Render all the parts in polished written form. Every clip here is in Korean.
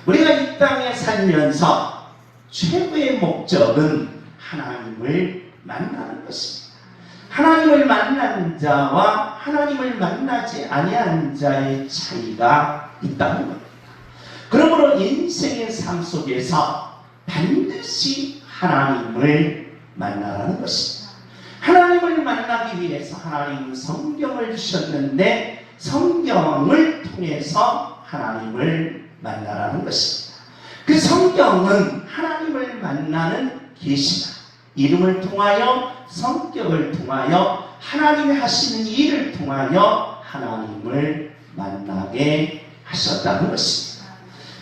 우리가 이 땅에 살면서 최고의 목적은 하나님을 만나는 것입니다. 하나님을 만난 자와 하나님을 만나지 아니한 자의 차이가 있다는 겁니다. 그러므로 인생의 삶 속에서 반드시 하나님을 만나라는 것입니다. 하나님을 만나기 위해서 하나님은 성경을 주셨는데 성경을 통해서 하나님을 만나라는 것입니다. 그 성경은 하나님을 만나는 계시다. 이름을 통하여 성격을 통하여 하나님이 하시는 일을 통하여 하나님을 만나게 하셨다는 것입니다.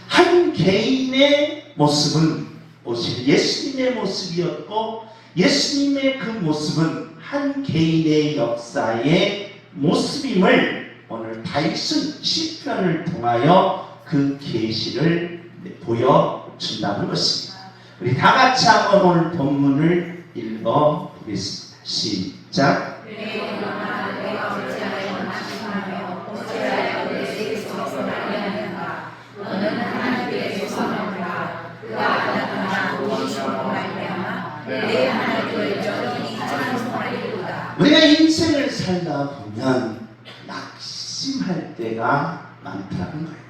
한 개인의 모습은 오직 예수님의 모습이었고 예수님의 그 모습은 한 개인의 역사의 모습임을 오늘 다윗은 시편을 통하여 그 계시를 보여준다는 것입니다. 우리 다 같이 한번 오늘 본문을 읽어보겠습니다. 시작. 내가 어찌하여 낙심하며 어찌하여 내 세계에서 말미암는가. 너는 하나님께 조성하노라. 그가 나타나 오시므로 말미암아 내 하나님을 여전히 찬송하리로다. 우리가 인생을 살다 보면 낙심할 때가 많다는 거예요.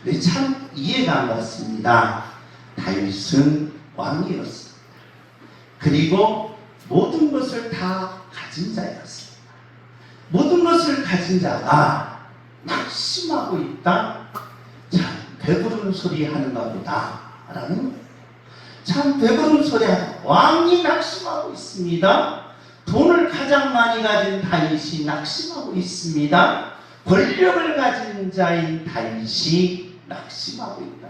근데 참 이해가 안 갔습니다. 다윗은 왕이었습니다. 그리고 모든 것을 다 가진 자였습니다. 모든 것을 가진 자가 낙심하고 있다? 참 배부른 소리 하는가 보다 라는 거예요. 참 배부른 소리 하는 왕이 낙심하고 있습니다. 돈을 가장 많이 가진 다윗이 낙심하고 있습니다. 권력을 가진 자인 다윗이 낙심하고 있다.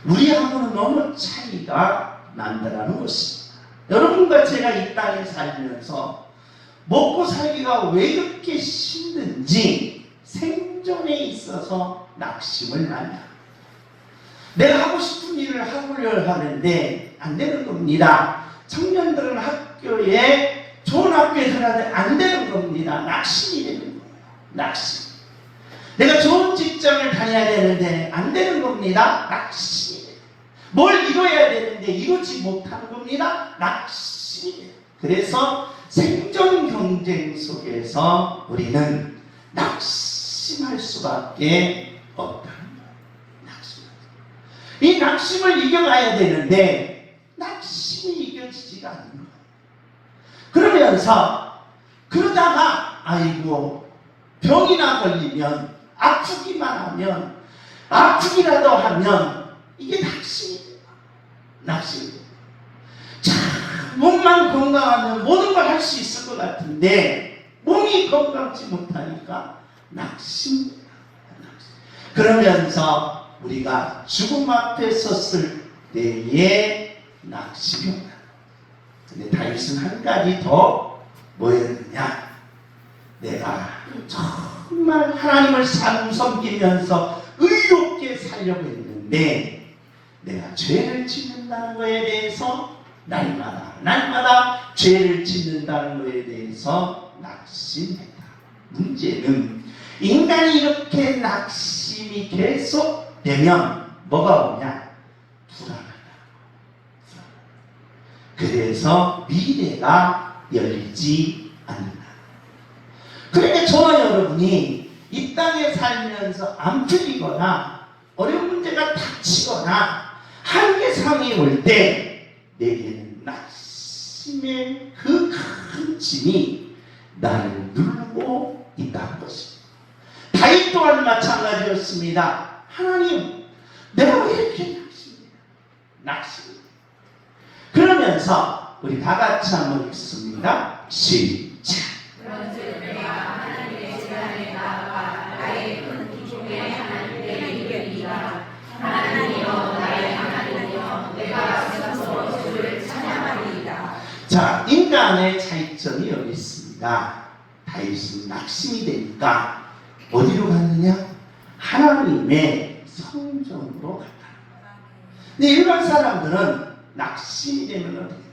우리하고는 너무 차이가 난다는 것입니다. 여러분과 제가 이 땅에 살면서 먹고 살기가 왜 그렇게 힘든지 생존에 있어서 낙심을 많이 합니다. 내가 하고 싶은 일을 하려고 하는데 안 되는 겁니다. 청년들은 학교에 좋은 학교에 들어가는데 안 되는 겁니다. 낙심이 되는 거예요. 낙심. 내가 좋은 직장을 다녀야 되는데 안 되는 겁니다. 낙심이 돼요. 뭘 이뤄야 되는데 이루지 못하는 겁니다. 낙심이 돼요. 그래서 생존 경쟁 속에서 우리는 낙심할 수밖에 없다는 거예요. 이 낙심을 이겨가야 되는데 낙심이 이겨지지가 않는 거예요. 그러면서 그러다가 아이고 병이나 걸리면 아프기만 하면 아프기라도 하면 이게 낙심이 돼요. 낙심이 돼요. 자, 몸만 건강하면 모든 걸 할 수 있을 것 같은데 몸이 건강치 못하니까 낙심이 돼요. 그러면서 우리가 죽음 앞에 섰을 때에 낙심이 온다. 근데 다윗은 한 가지 더 뭐였느냐? 내가 정말 하나님을 섬기면서 의롭게 살려고 했는데 내가 죄를 짓는다는 것에 대해서 날마다 죄를 짓는다는 것에 대해서 낙심했다. 문제는 인간이 이렇게 낙심이 계속 되면 뭐가 오냐? 불안하다. 그래서 미래가 열리지 않는다. 그러니까 저와 여러분이 이 땅에 살면서 안 풀리거나 어려운 문제가 닥치거나 한계상이 올 때 내게는 낙심의 그 큰 짐이 나를 누르고 있다는 것입니다. 다윗 또한 마찬가지였습니다. 하나님, 내가 왜 이렇게 낙심이에요? 그러면서 우리 다 같이 한번 읽습니다. 시작. 그런즉 내가 하나님의 제단에 나아가 나의 큰 기쁨의 하나님께 이르리라. 하나님이여 나의 하나님이여 내가 스스로 주를 찬양하리이다. 자, 인간의 차이점이 여기 있습니다. 다윗은 낙심이 되니까 어디로 갔느냐? 하나님의 성전으로 갔다. 근데 일반 사람들은 낙심이 되면 어떻게 돼요?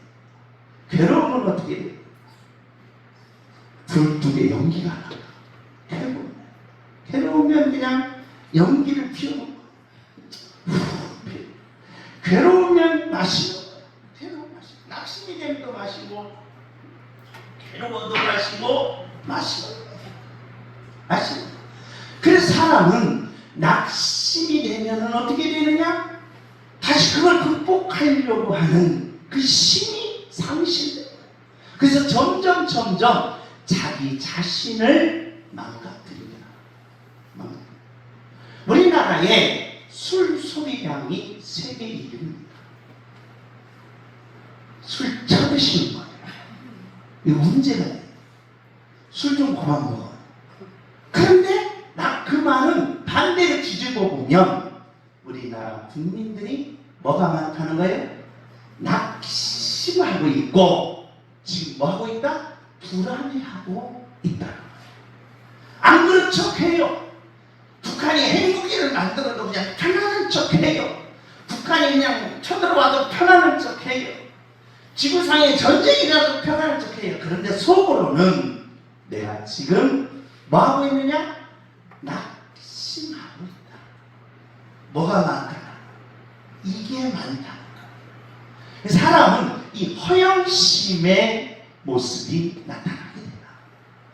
괴로우면 어떻게 돼요? 불뚝에 연기가 나요. 괴로우면 그냥 연기를 피우는 거예요. 괴로우면 마시는 거예요. 괴로우면 마시고, 낙심이 되면 또 마시고, 괴로워도 마시고, 마시는 거예요. 마시는 거예요. 그래서 사람은 낙심이 되면 어떻게 되느냐? 다시 그걸 극복하려고 하는 그 힘이 상실돼요. 그래서 점점 자기 자신을 망가뜨립니다. 우리나라에 술 소비량이 세계 1위입니다. 술 쳐드시는 거예요. 이거 문제가 돼요. 술 좀 그만 먹어요. 그런데 그 말은 반대로 뒤집어 보면 우리나라 국민들이 뭐가 많다는 거예요? 낙심하고 있고 지금 뭐하고 있다? 불안해하고 있다는 거예요. 안 그런 척해요. 북한이 핵무기를 만들어도 그냥 편안한 척해요. 북한이 그냥 쳐들어와도 편안한 척해요. 지구상에 전쟁이라도 편안한 척해요. 그런데 속으로는 내가 지금 뭐하고 있느냐? 낙심하고 있다. 뭐가 많다? 이게 많다. 사람은 이 허영심의 모습이 나타나게 된다.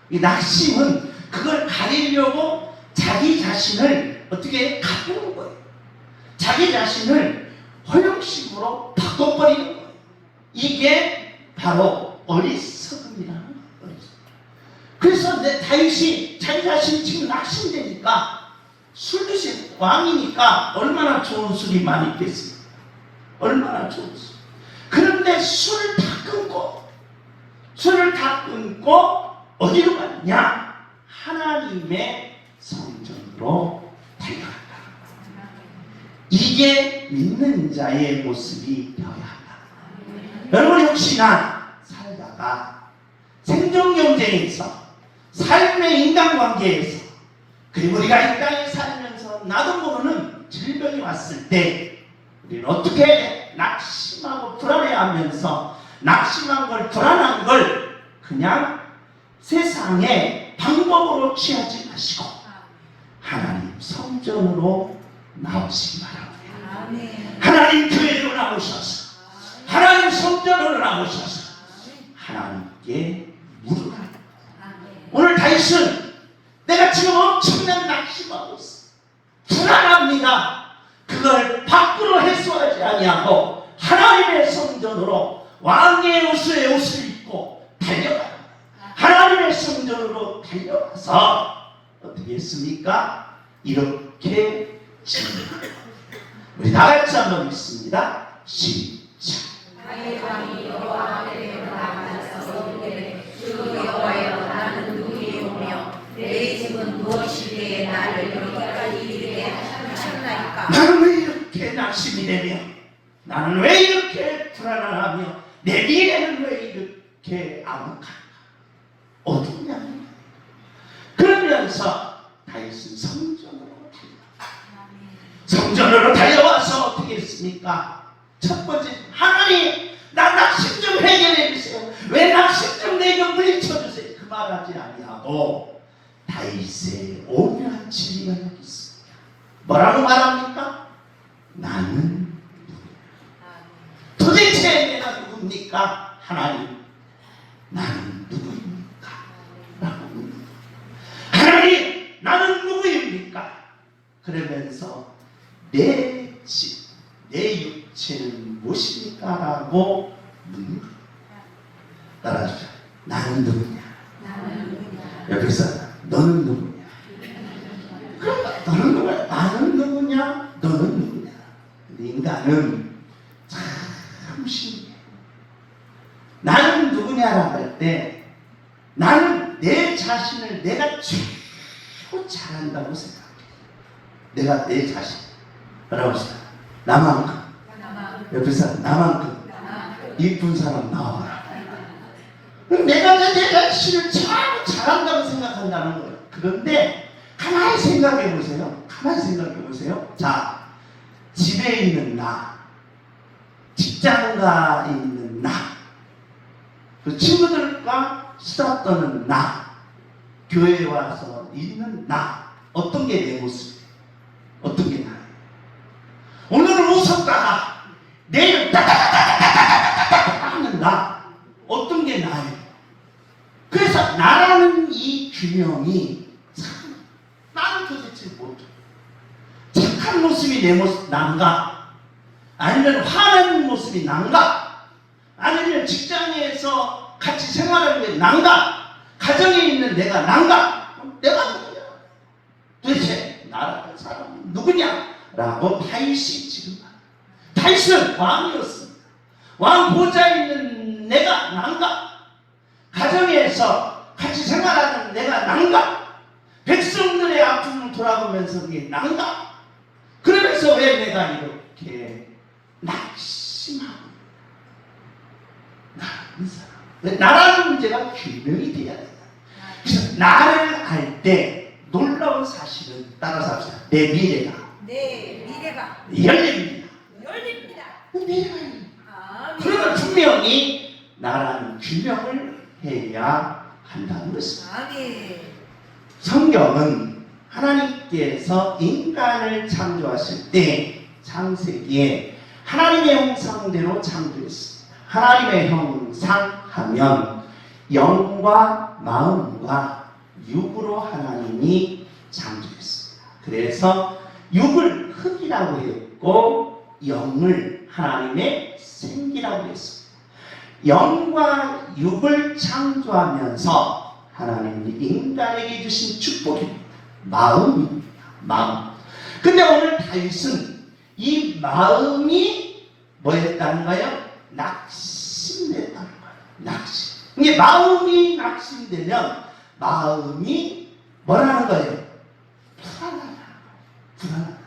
이 낙심은 그걸 가리려고 자기 자신을 어떻게 가꾸는 거예요. 자기 자신을 허영심으로 바꿔버리는 거예요. 이게 바로 어리석음이라는 거예요. 그래서 다윗이 자기 자신이 지금 낙심되니까 술 드신 왕이니까 얼마나 좋은 술이 많이 있겠습니까? 얼마나 좋은 술. 그런데 술을 다 끊고 어디로 갔냐? 하나님의 성전으로 달려간다. 이게 믿는 자의 모습이 되어야 한다. 여러분 혹시나 살다가 생존 경쟁에서 삶의 인간관계에서 그리고 우리가 이 땅에 살면서 나도 모르는 질병이 왔을 때 우리는 어떻게 낙심하고 불안해하면서 낙심한 걸 불안한 걸 그냥 세상의 방법으로 취하지 마시고 하나님 성전으로 나오시기 바랍니다. 하나님 교회로 나오셔서 하나님 성전으로 나오셔서 하나님께 물으라. 오늘 다윗은 내가 지금 엄청난 낙심하고 있어. 불안합니다. 그걸 밖으로 해소하지 아니하고 하나님의 성전으로 왕의 옷을 입고 달려가. 하나님의 성전으로 달려가서 어떻게 했습니까? 이렇게 지냅니다. 우리 다 같이 한번 읽습니다. 시작. 나의 왕이 여호와 앞에 나아가서 이르되 주 여호와여 나는 누구이오며 내 집은 무엇이기에 나를 여기까지 이르게 하셨나이까. 나는 왜 이렇게 낙심이 되며 나는 왜 이렇게 불안하며 내 미래는 왜 이렇게 암흑한가 어둡냐. 그러면서 다윗은 성전으로 달려와서 어떻게 했습니까? 첫 번째, 하나님 나 낙심 좀 해결해 주세요. 왜 낙심 좀 내게 물리쳐 주세요. 그 말하지 아니하고 다윗의 오묘한 진리가 여기 있습니다. 뭐라고 말합니까? 나는 누구냐? 도대체 내가 누굽니까? 하나님 나는 누구입니까? 라고 묻는 하나님 나는 누구입니까? 그러면서 내 집, 내 육체는 무엇입니까? 라고 묻는 거예요. 따라주자. 나는 누구냐? 옆에서 너는 누구냐? 너는 누구냐? 나는 누구냐? 너는 누구냐? 근데 인간은 참 신기해. 나는 누구냐라고 할 때 나는 내 자신을 내가 최고 잘한다고 생각해. 내가 내 자신 뭐라고 했어? 나만큼 옆에서 나만큼 이쁜 사람 나와라. 내가 내 자신을 참 잘한다고 생각한다는 거예요. 그런데 가만히 생각해 보세요. 가만히 생각해 보세요. 자, 집에 있는 나, 직장가에 있는 나, 그 친구들과 수다 떠는 나, 교회에 와서 있는 나, 어떤 게 내 모습이에요? 어떤 게 나예요? 오늘은 웃었다가 내일 따다다다다다다다 하는 나. 어떤 게 나예요? 그래서 나라는 이 균형이 참 나는 도대체 못해. 착한 모습이 내 모습 난가? 아니면 화나는 모습이 난가? 아니면 직장에서 같이 생활하는 게 난가? 가정에 있는 내가 난가? 내가 누구냐? 도대체 나라는 사람은 누구냐? 라고 다윗이 지금 다윗은 왕이었습니다. 왕 보좌에 있는 내가 난가? 가정에서 같이 생활하는 내가 난가? 백성들의 아픔을 돌아보면서 그게 난가? 그러면서 왜 내가 이렇게 낙심하고 나라는 사람, 나라는 문제가 규명이 돼야 된다. 그래서 나를 알 때 놀라운 사실은 따라서 합시다. 내 미래가 열립니다. 미래가 열립니다. 그러면 분명히 나라는 규명을 해야 한다는 것입니다. 성경은 하나님께서 인간을 창조하실 때 창세기에 하나님의 형상대로 창조했습니다. 하나님의 형상하면 영과 마음과 육으로 하나님이 창조했습니다. 그래서 육을 흙이라고 했고 영을 하나님의 생기라고 했습니다. 영과 육을 창조하면서 하나님이 인간에게 주신 축복입니다. 마음입니다. 마음. 근데 오늘 다윗은 이 마음이 뭐였다는가요? 낙심됐다는 거예요. 낙심. 이게 마음이 낙심되면 마음이 뭐라는 거예요? 불안하다. 불안하다.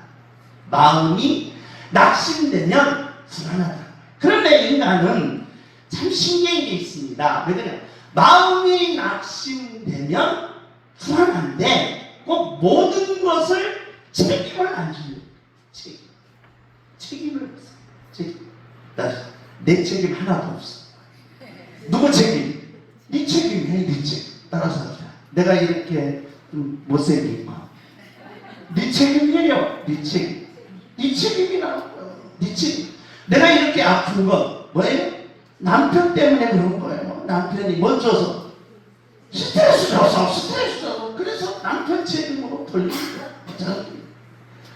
마음이 낙심되면 불안하다. 그런데 인간은 참 신기한 게 있습니다. 왜냐면 마음이 낙심되면 불안한데 꼭 모든 것을 책임을 안 주는 책임을 없어. 책임. 내 책임 하나도 없어. 누구 책임? 네 책임이야. 네 책임. 따라서 합시다. 내가 이렇게 좀 못생긴 거. 네 책임이에요. 네 책임. 네 책임이라고. 네 책임. 내가 이렇게 아픈 건 뭐예요? 남편 때문에 그런 거예요. 남편이 뭐 줘서 스트레스 줘서 스트레스 줘서 그래서 남편 책임으로 돌리는 거야.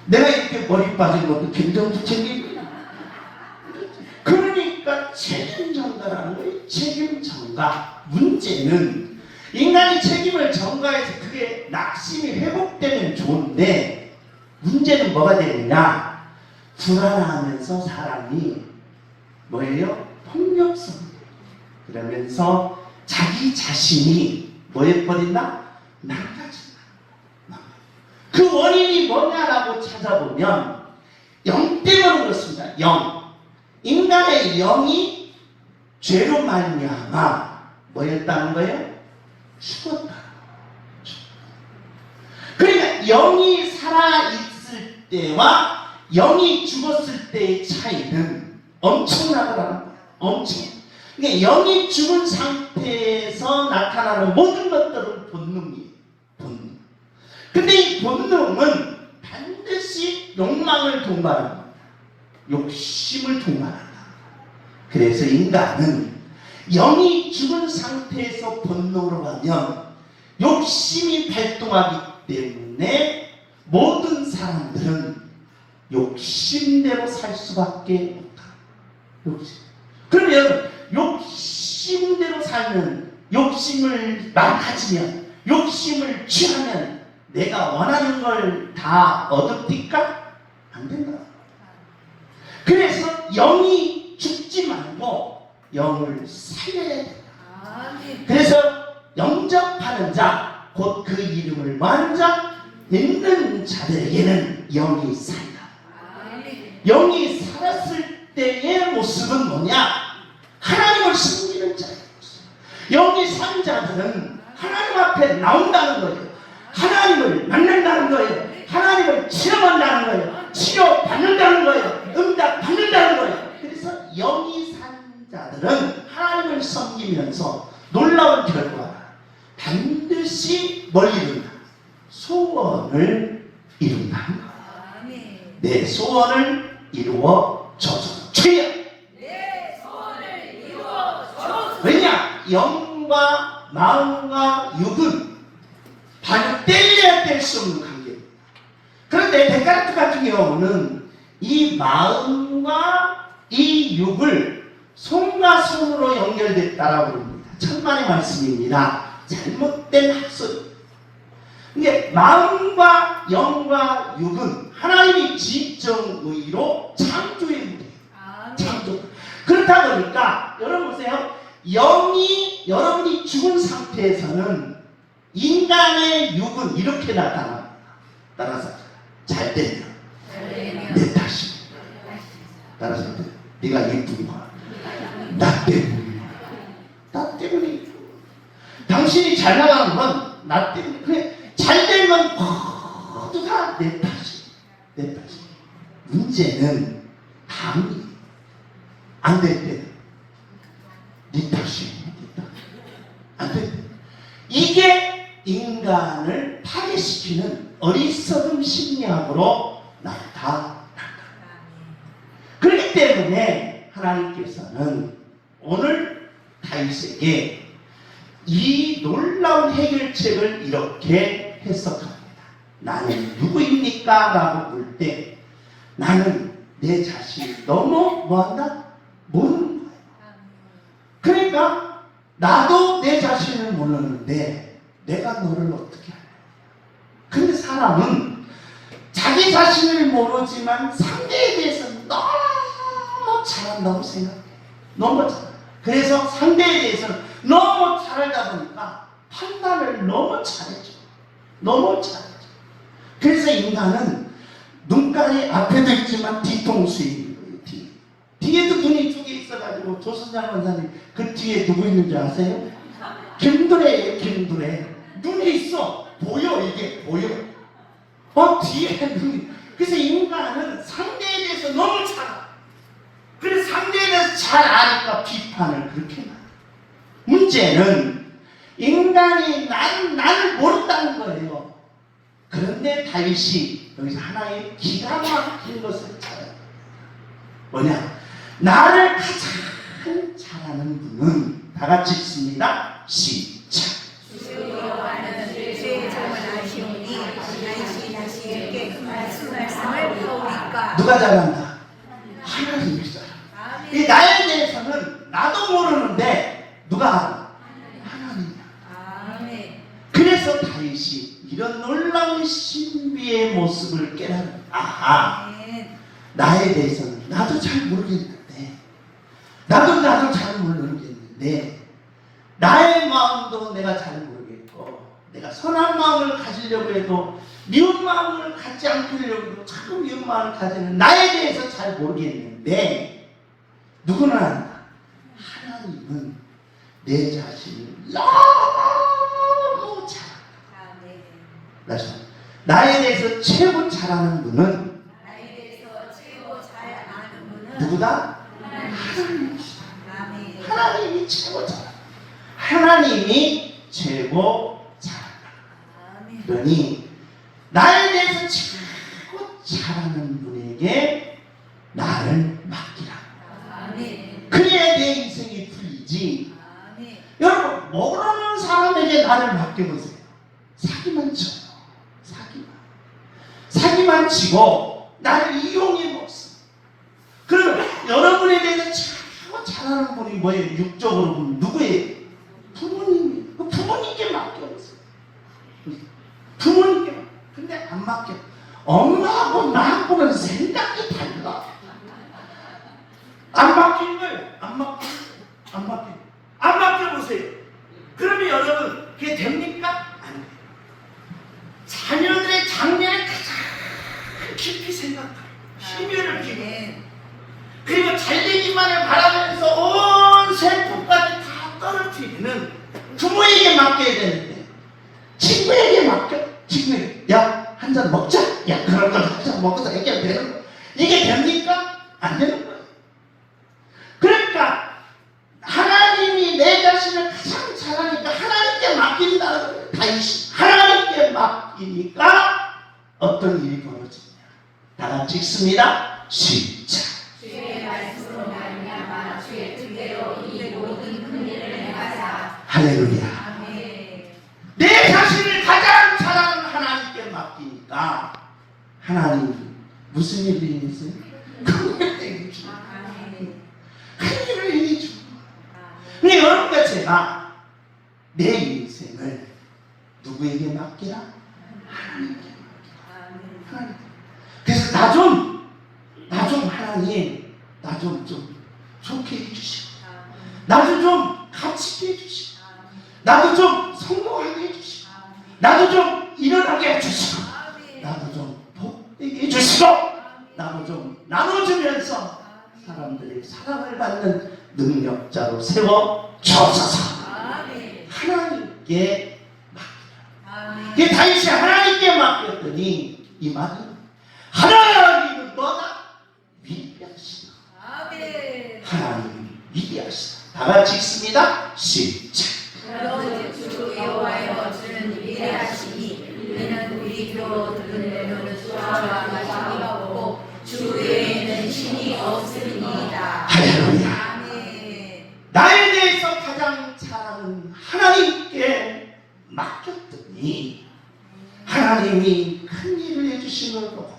내가 이렇게 머리 빠진 것도 김정수 책임이야. 그러니까 책임 전가라는 거예요. 책임 전가. 문제는 인간이 책임을 전가해서 그게 낙심이 회복되면 좋은데 문제는 뭐가 되느냐? 불안하면서 사람이 뭐예요? 폭력성. 그러면서 자기 자신이 뭐해버린다? 망가진다. 그 원인이 뭐냐라고 찾아보면 영 때문에 그렇습니다. 영. 인간의 영이 죄로 말미암아 뭐였다는 거예요? 죽었다. 그러니까 영이 살아있을 때와 영이 죽었을 때의 차이는 엄청나더라는 거예요. 엄청. 그러니까 영이 죽은 상태에서 나타나는 모든 것들은 본능이에요. 본능. 근데 이 본능은 반드시 욕망을 동반합니다. 욕심을 동반한다. 그래서 인간은 영이 죽은 상태에서 본능으로 가면 욕심이 발동하기 때문에 모든 사람들은 욕심대로 살 수밖에 없다. 욕심. 그러면 욕심대로 살면, 욕심을 가지면, 욕심을 취하면 내가 원하는 걸 다 얻읍니까? 안 된다. 그래서 영이 죽지 말고 영을 살려야 된다. 그래서 영접하는 자, 곧 그 이름을 먼저 믿는 자들에게는 영이 산다. 영이 살았을 때의 모습은 뭐냐? 하나님을 섬기는 자의 모습. 영이 산 자들은 하나님 앞에 나온다는 거예요. 하나님을 만난다는 거예요. 하나님을 체험한다는 거예요. 치료받는다는 거예요. 응답받는다는 거예요. 그래서 영이 산 자들은 하나님을 섬기면서 놀라운 결과 반드시 뭘 이룬다? 소원을 이룬다. 내 소원을 이루어 줘서 주여 내 소원을 이루어 주옵소서. 왜냐? 영과 마음과 육은 반을 뗄래야 뗄 수 없는 관계입니다. 그런데 데카르트 같은 경우는 이 마음과 이 육을 손과 손으로 연결됐다라고 합니다. 천만의 말씀입니다. 잘못된 학설. 이게 마음과 영과 육은 하나님의 지정의로 창조의 무대. 창조. 그렇다 보니까 여러분 보세요. 영이 여러분이 죽은 상태에서는 인간의 육은 이렇게 나타납니다. 따라서 잘 되면 내 탓이야. 따라서 네가 예쁘구나. 나 때문이야. 나 때문에. 당신이 잘 나가는 건 나 때문에. 그래, 잘 되면 모두 다 내 탓이야. 내 탓이야. 문제는 다음이 안 될 때는 네 탓이야. 안 돼. 이게 인간을 파괴시키는 어리석은 심리학으로 나타난다. 그렇기 때문에 하나님께서는 오늘 다윗에게 이 놀라운 해결책을 이렇게 해석합니다. 나는 누구입니까? 라고 물 때 나는 내 자신을 너무 뭐한다? 모르는 거예요. 그러니까 나도 내 자신을 모르는데 내가 너를 어떻게 하냐. 근데 사람은 자기 자신을 모르지만 상대에 대해서 너무 잘한다고 생각해. 너무 잘해. 그래서 상대에 대해서는 너무 잘하다 보니까 판단을 너무 잘해줘. 너무 잘해줘. 그래서 인간은 눈깔이 앞에도 있지만 뒤통수에 있는 거예요. 뒤에도 눈이 두 개 있어가지고 조선장 원사님 그 뒤에 누구 있는 줄 아세요? 김두래예요. 김두래. 눈이 있어. 보여. 이게 보여. 뒤에 눈이. 그래서 인간은 상대에 대해서 너무 잘 알아. 그래서 상대에 대해서 잘 아니까 비판을 그렇게 나. 문제는 인간이 나를 모른다는 거예요. 그런데 다윗이 여기서 하나의 기가 막힌 것을 찾아요. 뭐냐? 나를 가장 잘하는 분은 다 같이 읽습니다. 시작. 주 여호와는 죄의 점을 아시오니 다시 이렇게 말씀을 하오리까. 누가 잘한다? 하나님이 잘한다. 이 나에 대해서는 나도 모르는데 누가 알아? 하나님이야. 아멘. 그래서 다윗이 이런 놀라운 신비의 모습을 깨달은. 아하, 나에 대해서는 나도 잘 모르겠는데 나도 잘 모르겠는데 나의 마음도 내가 잘 모르겠고 내가 선한 마음을 가지려고 해도 미운 마음을 갖지 않으려고 해도 자꾸 미운 마음을 가지는 나에 대해서 잘 모르겠는데 누구는 안다. 하나님은 내 자신을 너무 잘 알아. 나에 대해서 최고 잘하는 분은 나에 대해서 최고 잘 아는 분은 누구다? 하나님이시다. 하나님이 최고 잘한다. 하나님이 최고 잘한다. 그러니 나에 대해서 최고 잘하는 분에게 나를 맡기라. 그래야 내 인생이 풀리지. 여러분, 모르는 사람에게 나를 맡겨보세요. 사기만 쳐요. 사기만 치고 나를 이용해 먹어. 그러면 여러분에 대해서 최고 잘하는 분이 뭐예요? 육적으로 보면 누구예요? 부모님이에요. 그 부모님께 맡겨보세요. 부모님께 맡겨. 근데 안 맡겨. 엄마하고 나하고는 생각이 달라. 안 맡긴 거예요. 안 맡겨보세요. 그러면 여러분 그게 됩니까? 안 돼요. 자녀들의 장래를 가장 깊이 생각하고 심혈을 기울이고 그리고 잘되기만을 바라면서 온 세포까지 다 떨어뜨리는 부모에게 맡겨야 되는데 친구에게 맡겨. 친구에게 야 한 잔 먹자. 야 그런 걸 한 잔 먹어서 해결되는 거. 이게 됩니까? 안 되는 거예요. 그러니까 하나님이 내 자신을 가장 잘하니까 하나님께 맡긴다는 거예요. 다윗이 하나님께 맡기니까 어떤 일이 벌어지냐. 다 같이 읽습니다. 시작. 주의 말씀 할렐루야. 아멘. 내 자신을 가장 사랑하는 하나님께 맡기니까 하나님 무슨 일을 해주세요? 큰 일을 해주고 아멘. 큰 일을 해주고. 근데 여러분과 제가 내 인생을 누구에게 맡기라? 하나님께 맡기라. 하나님. 그래서 나 좀 하나님 나 좀 좋게 해주시고 나도 좀 갇히게 해주시고 나도 좀 성공하게 해주시고 나도 좀 일어나게 해주시고 나도 좀 복되게 해주시고 나도 좀 나눠주면서 사람들의 사랑을 받는 능력자로 세워주소서. 하나님께 맡기라. 이게 다윗이 하나님께 맡겼더니 이 말은 하나님은 뭐다? 위대하시다. 하나님이 위대하시다. 다 같이 읽습니다. 시작. 그러므로 주 여호와여 주는 위대하시니 이는 우리 귀로 들으면 주와 같이 없고 주 외에는 신이 없으니이다. 할렐루야. 아멘. 나에 대해서 가장 잘 아는 하나님께 맡겼더니 하나님이 큰 일을 해주시므로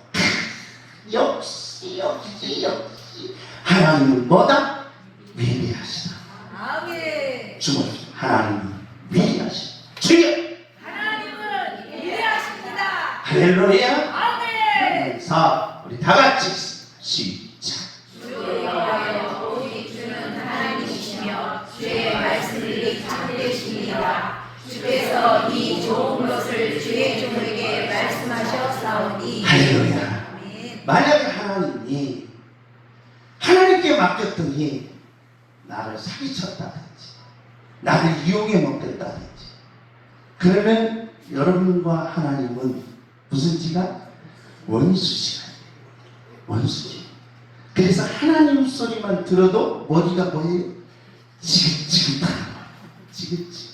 역시 하나님은 뭐다? 위대하시다. 아멘. 주님 하나님은 위대하시다. 주여 하나님은 위대하십니다. 할렐루야. 아멘. 자 우리 다 같이 시작. 주 여호와여 오직 주는 하나님이시며 주의 말씀이 참되시니라. 주께서 이 좋은 것을 주의 종에게 말씀하셨사오니. 할렐루야. 아멘. 만약에 하나님께 맡겼더니 나를 사기쳤다든지 나를 이용해 먹겠다든지 그러면 여러분과 하나님은 무슨 지가? 원수지가 원수지. 그래서 하나님 소리만 들어도 머리가 뭐예요? 지긋지긋한 지긋지긋.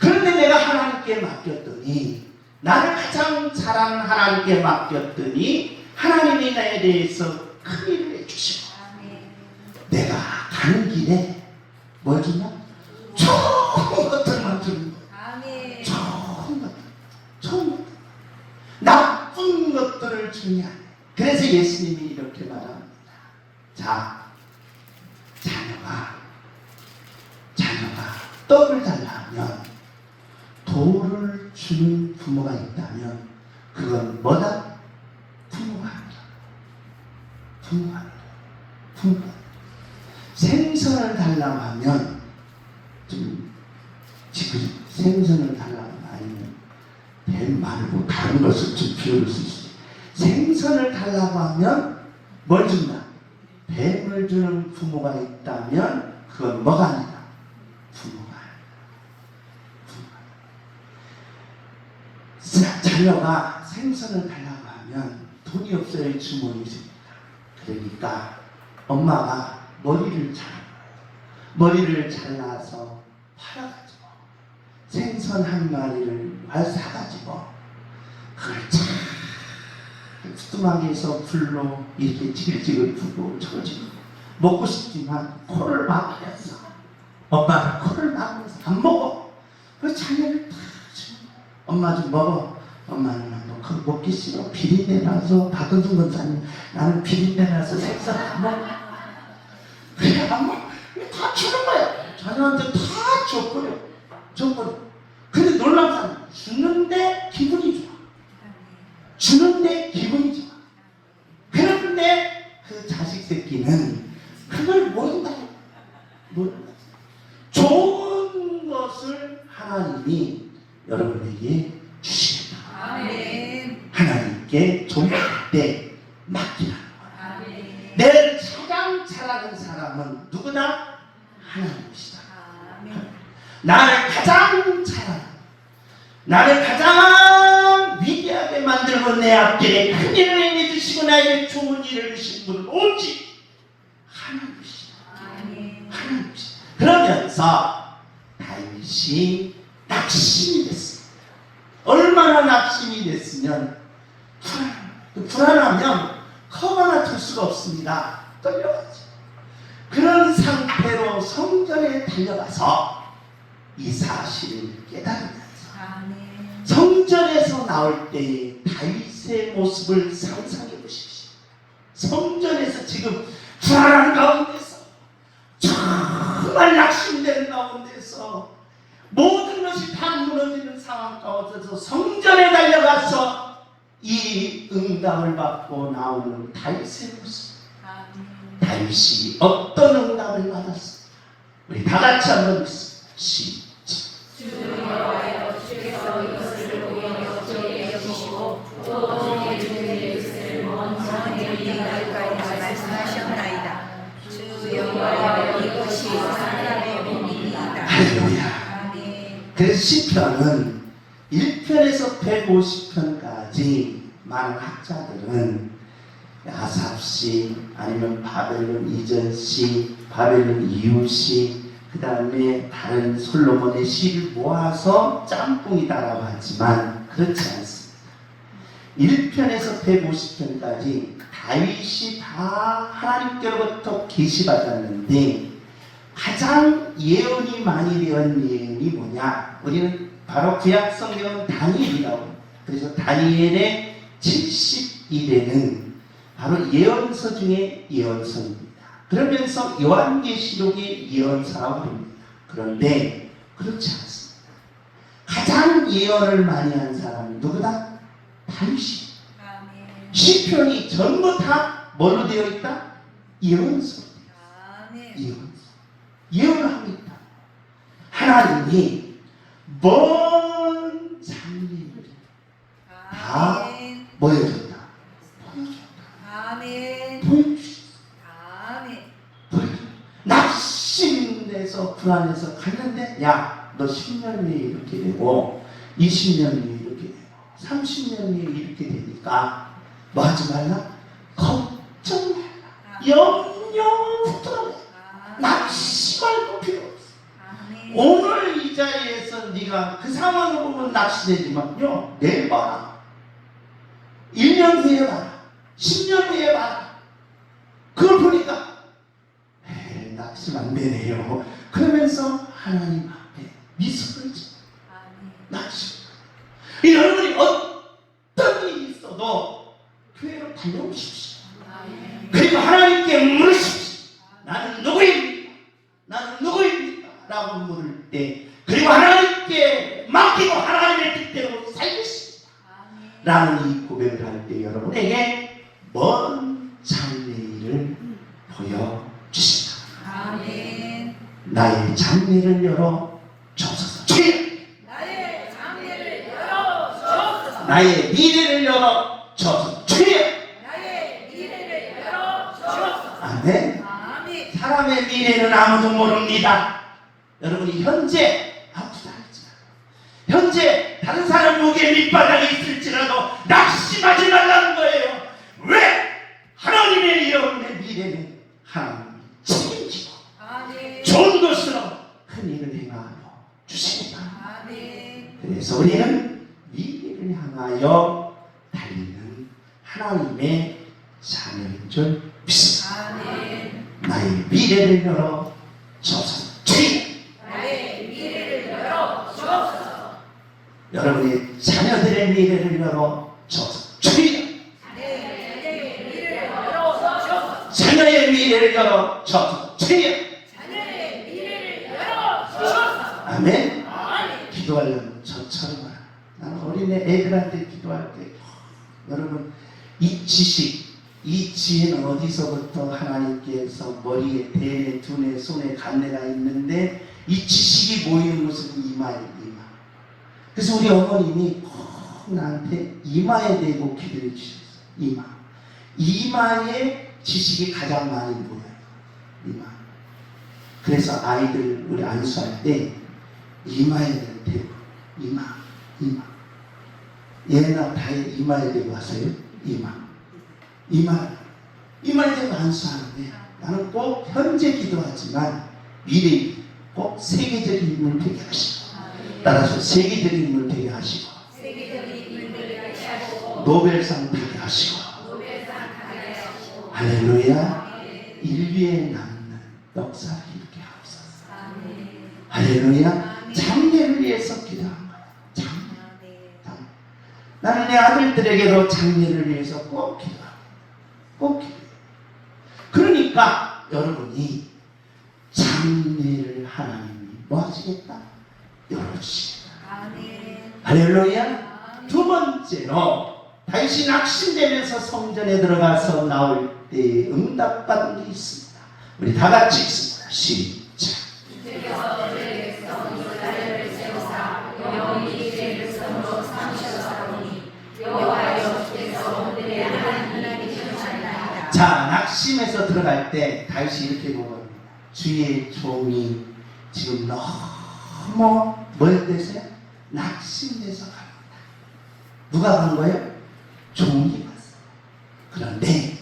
그런데 내가 하나님께 맡겼더니 나를 가장 사랑하는 하나님께 맡겼더니 하나님이 나에 대해서 큰 일을 해주시고 내가 가는 길에 뭘 주냐? 좋은 것들만 주는 거야. 아멘. 좋은 것들 나쁜 것들을 주냐. 그래서 예수님이 이렇게 말합니다. 자, 자녀가 떡을 달라 하면 돌을 주는 부모가 있다면 그건 뭐다? 부모가 아니라 부모가 생선을 달라고 하면 지금 생선을 달라고 하면 뱀 말고 다른 것을 좀 비울 수 있어요. 생선을 달라고 하면 뭘 준다? 뱀을 주는 부모가 있다면 그건 뭐가 아니라 부모가 아니라 자녀가 생선을 달라고 하면 돈이 없어야 주머니 줍니다. 그러니까 엄마가 머리를 잘라서 팔아가지고 생선 한 마리를 사가지고 그걸 잘 뚜껑에서 불로 이렇게 지글지글 푸고 저지고 먹고 싶지만 코를 막아서 엄마가 코를 막아서 안 먹어. 그 자녀를 다 주고 엄마 좀 먹어. 엄마는 뭐 그거 먹기 싫어. 비린내 나서 박은순 권사님 나는 비린내 나서 생선 안 먹어. 그래 안 먹어. 다 주는 거야. 자녀한테 다 줘버려. 근데 놀라운 사람 주는데 기분이 좋아. 주는데 기분이 좋아. 그런데 그 자식 새끼는 그걸 모른다. 좋은 것을 하나님이 여러분에게 주신다. 아멘. 하나님께 종할 때 맡기라는 거야. 아멘. 내 가장 잘하는 사람은 누구나 하나님이시다. 아멘. 나를 가장 위대하게 만들고 내 앞길에 큰 일을 행해주시고 나에게 좋은 일을 주신 분은 오직 하나님이시다. 아멘. 하나님이시다. 그러면서 다윗이 낙심이 됐습니다. 얼마나 낙심이 됐으면 불안하면 커버나 둘 수가 없습니다. 떨려가지고 그런 상태로 성전에 달려가서 이 사실을 깨달으면서 아멘. 성전에서 나올 때의 다윗의 모습을 상상해 보십시오. 성전에서 지금 불안한 가운데서, 정말 낙심되는 가운데서, 모든 것이 다 무너지는 상황 가운데서 성전에 달려가서 이 응답을 받고 나오는 다윗의 모습. 아멘. 다윗이 어떤 응답을 받았습니까? 우리 다 같이 한번 시작. 주 여호와여, 주께서 이것을 오히려 저에게 여기시고 또 저에게 주의 뜻을 먼저 이르리까지 말씀하셨나이다. 주 여호와여, 이것이 사람의 몸이니이다. 할렐루야. 아멘. 그래서 시편은 1편에서 150편까지 많은 학자들은 아삽시, 아니면 바벨론 이전시, 바벨론 이후시, 그 다음에 다른 솔로몬의 시를 모아서 짬뽕이다라고 하지만 그렇지 않습니다. 1편에서 150편까지 다윗이 다 하나님께로부터 계시받았는데 가장 예언이 많이 되었는 예언이 뭐냐? 우리는 바로 구약 성경은 다니엘이라고. 그래서 다니엘의 70일에는 바로 예언서 중에 예언서입니다. 그러면서 요한계시록의 예언서라고 합니다. 그런데 그렇지 않습니다. 가장 예언을 많이 한 사람은 누구다? 다윗이. 아멘. 시편이 전부 다 뭘로 되어 있다? 예언서. 아멘. 예언서. 예언을 합니다. 하나님이 먼 장래를 아멘. 보여줬다. 아멘. 보여주셨어. 아멘. 낙심돼서 불안해서 갔는데, 야, 너 10년 후에 이렇게 되고 20년 후에 이렇게 되고 30년 후에 이렇게 되니까 뭐 하지 말라? 걱정 말라. 염려부터 낙심할 거 필요 없어. 아멘. 오늘 이 자리에서 네가 그 상황을 보면 낙심되지만요, 내일 봐라. 1년 후에 봐라. 10년 후에 봐라. 그걸 보니까 낙심 안 되네요. 그러면서 하나님 앞에 미소를 짓고 아멘. 낙심. 여러분이 어떤 일이 있어도 교회로 달려오십시오. 아멘. 그리고 하나님께 물으십시오. 나는 누구입니까? 나는 누구입니까? 라고 물을 때, 그리고 하나님께 맡기고 하나님의 뜻대로 살겠습니다. 아멘. 라는 이 고백을 할 때 여러분에게 먼 장래일을 보여주신다. 아멘. 나의 장래를 열어 주옵소서. 주여! 나의 장래를 열어 주옵소서. 나의 미래를 열어 주옵소서. 주여! 나의 미래를 열어 주옵소서. 아멘. 아멘. 사람의 미래는 아무도 모릅니다. 여러분이 현재 아프다 할지라도, 현재 다른 사람 목에 밑바닥에 있을지라도 낙심하지 말라는 거예요. 왜? 하나님의 예언의 미래는 하나님이 책임지고 아멘. 좋은 것으로 큰 일을 행하여 주십니다. 아멘. 그래서 우리는 미래를 향하여 달리는 하나님의 자녀인 줄 믿습니다. 아멘. 나의 미래를 열어 주옵소서. 주여! 나의 미래를 열어 주옵소서. 여러분의 자녀들의 미래를 열어 주옵소서. 주여! 나의 미래를 열어 주옵소서. 자녀의 미래를 열어 주옵소서. 주여! 자녀의 미래를 열어 주옵소서. 아멘. 아멘. 기도하려면 저처럼 하라. 나는 어린애 애들한테 기도할 때, 여러분, 이 지식, 이 지혜는 어디서부터 하나님께서 머리에, 대에, 두뇌, 손에, 간내가 있는데 이 지식이 모이는 곳은 이마예요. 이마. 그래서 우리 어머님이 꼭 나한테 이마에 대고 기도해 주셨어요. 이마. 이마에 지식이 가장 많이 모여요. 이마. 그래서 아이들 우리 안수할 때 이마에 대고, 이마. 얘나 다의 이마에 대고 하세요. 이마에 대고 안수하는데 나는 꼭 현재 기도하지만 미래, 꼭 세계적인 인물 되게 하시고, 따라서 세계적인 인물 되게 하시고, 세계적인 인물들을 하시고 노벨상 타게 하시고, 노벨상 타게 하시고 할렐루야. 인류에 남는 역사를 이렇게 하옵소서. 아멘. 할렐루야. 아멘. 장래를 위해서 기도한 거야. 나는 내 아들들에게도 장래를 위해서 꼭 기도하고 꼭 기도해. 그러니까 여러분이 장래를 하나님이 뭐 하시겠다? 열어주시겠다. 할렐루야. 두 번째로 다윗이 낙심되면서 성전에 들어가서 나올 때 응답받은 게 있습니다. 우리 다 같이 읽습니다. 시작. 자, 낙심해서 들어갈 때 다윗이 이렇게 보거든요. 주의 종이 지금 너무 뭘 되세요? 낙심돼서 갑니다. 누가 간 거예요? 종이 갔어요. 그런데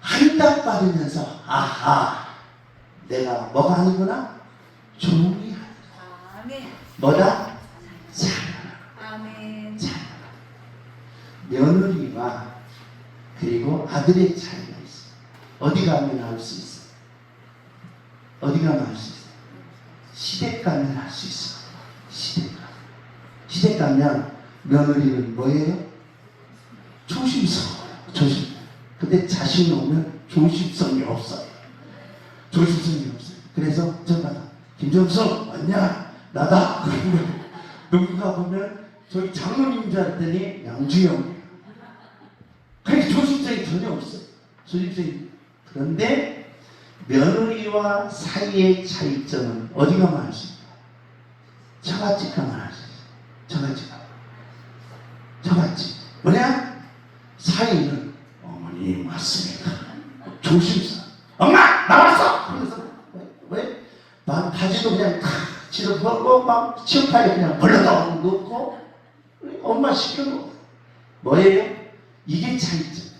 한답 받으면서 아하, 내가 뭐가 아니구나? 종이 아니구나. 뭐다? 자녀라. 며느리와 그리고 아들의 차이가 있어요. 어디 가면 알 수 있어요? 어디 가면 알 수 있어요? 시댁 가면 알 수 있어요. 시댁 가면 며느리는 뭐예요? 조심스러워요. 근데 자신이 오면 조심성이 없어요. 그래서 전화다. 김정석 왔냐? 나다. 누군가 보면 저기 장로님 줄 알았더니 양주영. 그게 조심성이 전혀 없어요. 그런데 며느리와 사이의 차이점은 어디 가면 알 수 있어요? 처갓집 가면 알 수 있어요. 처갓집. 뭐냐? 사이는 어머니 왔습니까? 조심스러워. 엄마 나왔어. 그래서 왜? 바지도 그냥 탁 치러부었고 막 치어파에 그냥 벌러덩 넣고 엄마 시켜놓고 뭐예요? 이게 차이점.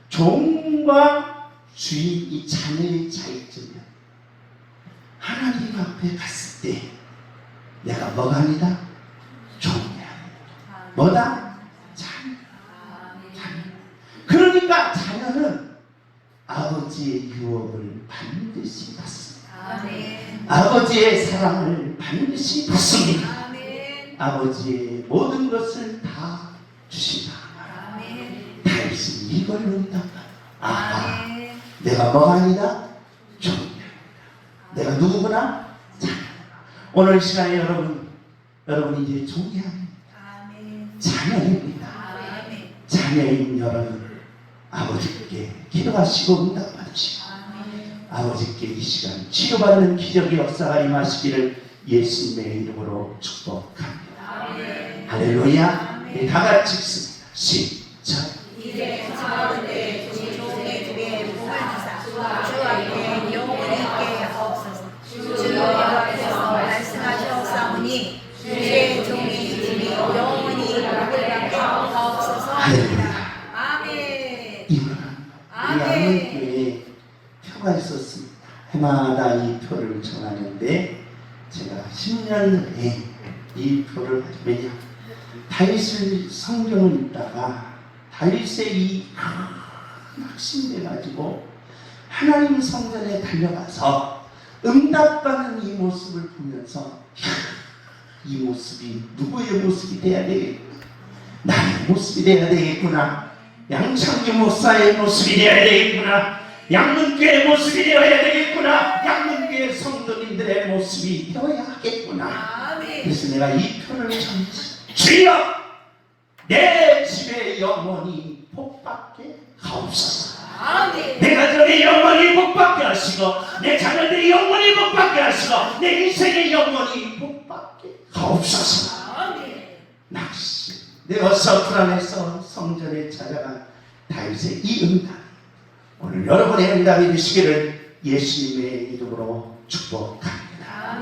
종과 주인 이 자녀의 차이점이야. 하나님 앞에 갔을 때 내가 뭐가 아니다? 종이 아니다. 뭐다? 자녀. 그러니까 자녀는 아버지의 유업을 반드시 받습니다. 아버지의 사랑을 반드시 받습니다. 아버지의 모든 것을 다 주신다. 다윗은 이걸 논답다. 아하, 내가 뭐가 아니다? 종이야. 내가 누구구나? 자녀구나. 오늘 시간에 여러분 이제 종이 아닙니다. 자녀입니다. 자녀인 여러분 아버지께 기도하시고 응답받으시고 아버지께 이 시간 치료받는 기적의 역사가 임하시기를 예수님의 이름으로 축복합니다. 할렐루야. 우리 다 같이 읽습니다. 시작. 이제 가운데 주의 종의 목을 주사 주 앞에 영원히 있게 하옵소서. 주 여호와께서 말씀하셨사오니 주의 종이 주님 영원히 목을 받게 하옵소서. 할렐루야. 아멘. 이거는 우리 안문교회에 표가 있었습니다. 해마다 이 표를 정하는데 제가 10년 전에 이 표를 왜냐 다윗을 성경을 읽다가 다윗의 이 낙심돼가지고 하나님 성전에 달려가서 응답받는 이 모습을 보면서 이 모습이 누구의 모습이 돼야 되겠구나. 나의 모습이 돼야 되겠구나. 양창규 목사의 모습이 되어야 되겠구나. 양문교의 모습이 되어야 되겠구나. 양문교의 성도님들의 모습이 되어야 하겠구나. 그래서 내가 이 표를 전했어. 주여 내 집에 영원히 복받게 하옵소서. 내 가정에 영원히 복받게 하시고 내 자녀들이 영원히 복받게 하시고 내 인생에 영원히 복받게 하옵소서. 낙심 내가 불안해서 성전에 찾아간 다윗의 이 응답 오늘 여러분의 응답이 되시기를 예수님의 이름으로 축복합니다.